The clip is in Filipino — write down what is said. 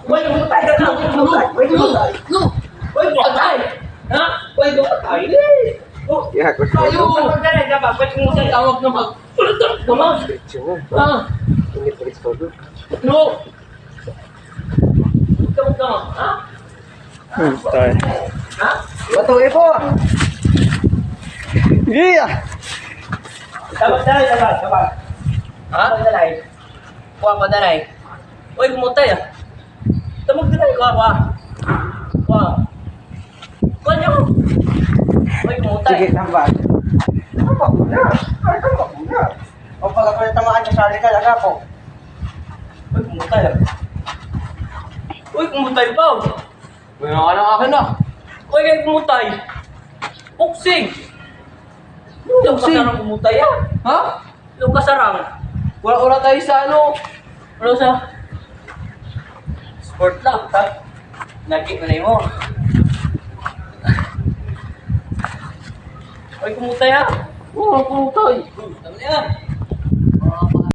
Uy, kumutay ka na. Uy, kumutay. Uy, kumutay. Ha? Uy, kumutay. Ya, aku Ayo, magdala ka ba? Uy, kumutay. Tawag na mag... Tawag. Ha? Ini tulis dulu. No. Tawag na. Ha? Tay. Ha? Betul ibu. Iya. Tawag na. Tawag. Ha? Padalay. Kuha, padalay. Uy, kumutay ah. Tamag din ay kuha. Kuha. Kuha niyo. Uy, kumutay. Sige, tambah. Tambah muna. Ay, tambah muna. O pala ko yung tamaan niya sa alikal, po. Uy, kumutay ah. Uy, kumutay pa. May mga ng akin na. Uy, kaya kumutay. Puksing. Yung kasarang kumutay ah. Ha? Yung kasarang. Wala tayo sa ano. Ano sa? Sport lang, ha? Nagkik na mo. Uy, kumutay ah. Oo, putay. Tama na yan.